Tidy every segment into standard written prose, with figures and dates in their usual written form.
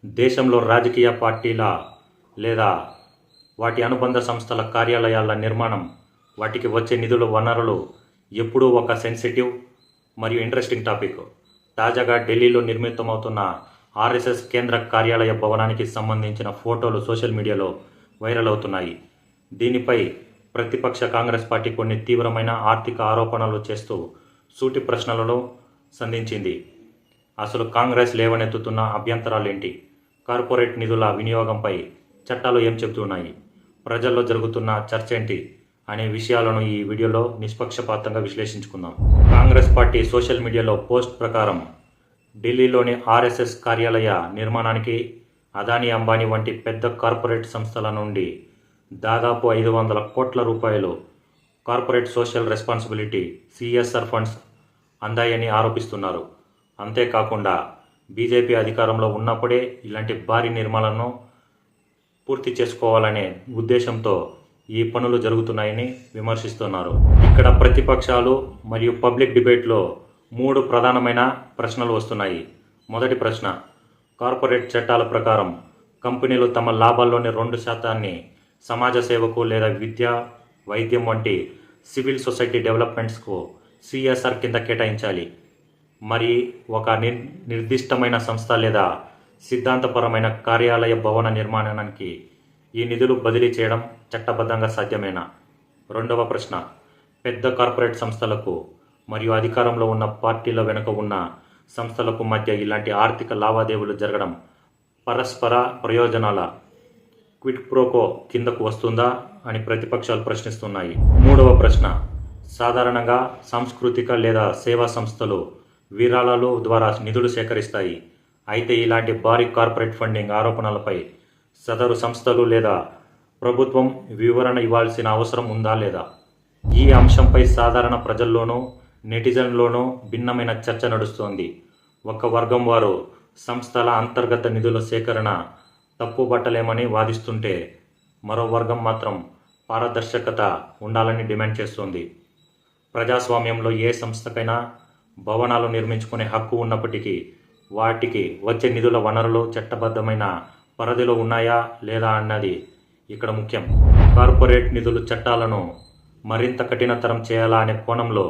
దేశంలో రాజకీయ పార్టీల లేదా వాటి అనుబంధ సంస్థల కార్యాలయాల నిర్మాణం, వాటికి వచ్చే నిధుల వనరులు ఎప్పుడూ ఒక సెన్సిటివ్ మరియు ఇంట్రెస్టింగ్ టాపిక్. తాజాగా ఢిల్లీలో నిర్మితమవుతున్న ఆర్ఎస్ఎస్ కేంద్ర కార్యాలయ భవనానికి సంబంధించిన ఫోటోలు సోషల్ మీడియాలో వైరల్ అవుతున్నాయి. దీనిపై ప్రతిపక్ష కాంగ్రెస్ పార్టీ కొన్ని తీవ్రమైన ఆర్థిక ఆరోపణలు చేస్తూ సూటి ప్రశ్నలను సంధించింది. అసలు కాంగ్రెస్ లేవనెత్తుతున్న అభ్యంతరాలేంటి? కార్పొరేట్ నిధుల వినియోగంపై చట్టాలు ఏం చెబుతున్నాయి? ప్రజల్లో జరుగుతున్న చర్చ ఏంటి అనే విషయాలను ఈ వీడియోలో నిష్పక్షపాతంగా విశ్లేషించుకుందాం. కాంగ్రెస్ పార్టీ సోషల్ మీడియాలో పోస్ట్ ప్రకారం ఢిల్లీలోని ఆర్ఎస్ఎస్ కార్యాలయ నిర్మాణానికి అదానీ, అంబానీ వంటి పెద్ద కార్పొరేట్ సంస్థల నుండి దాదాపు 500 కోట్ల రూపాయలు corporate social responsibility CSR funds అందాయని ఆరోపిస్తున్నారు. అంతేకాకుండా బీజేపీ అధికారంలో ఉన్నప్పుడే ఇలాంటి భారీ నిర్మాణాలను పూర్తి చేసుకోవాలనే ఉద్దేశంతో ఈ పనులు జరుగుతున్నాయని విమర్శిస్తున్నారు. ఇక్కడ ప్రతిపక్షాలు మరియు పబ్లిక్ డిబేట్లో 3 ప్రధానమైన ప్రశ్నలు వస్తున్నాయి. మొదటి ప్రశ్న, కార్పొరేట్ చట్టాల ప్రకారం కంపెనీలు తమ లాభాల్లోని 2% సమాజ సేవకు లేదా విద్య, వైద్యం వంటి సివిల్ సొసైటీ డెవలప్మెంట్స్కు సిఎస్ఆర్ కింద కేటాయించాలి. మరి ఒక నిర్దిష్టమైన సంస్థ లేదా సిద్ధాంతపరమైన కార్యాలయ భవన నిర్మాణానికి ఈ నిధులు బదిలీ చేయడం చట్టబద్ధంగా సాధ్యమేనా? రెండవ ప్రశ్న, పెద్ద కార్పొరేట్ సంస్థలకు మరియు అధికారంలో ఉన్న పార్టీల వెనుక ఉన్న సంస్థలకు మధ్య ఇలాంటి ఆర్థిక లావాదేవీలు జరగడం పరస్పర ప్రయోజనాల క్విడ్ ప్రోకో కిందకు వస్తుందా అని ప్రతిపక్షాలు ప్రశ్నిస్తున్నాయి. మూడవ ప్రశ్న, సాధారణంగా సాంస్కృతిక లేదా సేవా సంస్థలు విరాళాలు ద్వారా నిధులు సేకరిస్తాయి. అయితే ఇలాంటి భారీ కార్పొరేట్ ఫండింగ్ ఆరోపణలపై సదరు సంస్థలు లేదా ప్రభుత్వం వివరణ ఇవ్వాల్సిన అవసరం ఉందా లేదా? ఈ అంశంపై సాధారణ ప్రజల్లోనూ నెటిజన్లోనూ భిన్నమైన చర్చ నడుస్తోంది. ఒక వర్గం వారు సంస్థల అంతర్గత నిధుల సేకరణ తప్పుబట్టలేమని వాదిస్తుంటే, మరో వర్గం మాత్రం పారదర్శకత ఉండాలని డిమాండ్ చేస్తోంది. ప్రజాస్వామ్యంలో ఏ సంస్థకైనా భవనాలు నిర్మించుకునే హక్కు ఉన్నప్పటికీ వాటికి వచ్చే నిధుల వనరులు చట్టబద్ధమైన పరిధిలో ఉన్నాయా లేదా అన్నది ఇక్కడ ముఖ్యం. కార్పొరేట్ నిధుల చట్టాలను మరింత కఠినతరం చేయాలా అనే కోణంలో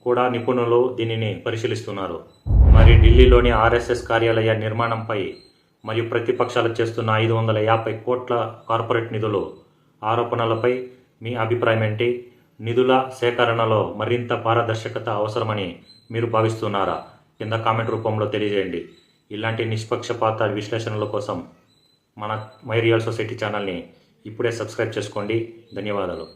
కూడా నిపుణులు దీనిని పరిశీలిస్తున్నారు. మరి ఢిల్లీలోని ఆర్ఎస్ఎస్ కార్యాలయ నిర్మాణంపై మరియు ప్రతిపక్షాలు చేస్తున్న 550 కోట్ల కార్పొరేట్ నిధులు ఆరోపణలపై మీ అభిప్రాయం ఏంటి? నిధుల సేకరణలో మరింత పారదర్శకత అవసరమని మీరు భావిస్తున్నారా? కింద కామెంట్ రూపంలో తెలియజేయండి. ఇలాంటి నిష్పక్షపాత విశ్లేషణల కోసం మన మై రియల్ సొసైటీ ఛానల్ని ఇప్పుడే సబ్స్క్రైబ్ చేసుకోండి. ధన్యవాదాలు.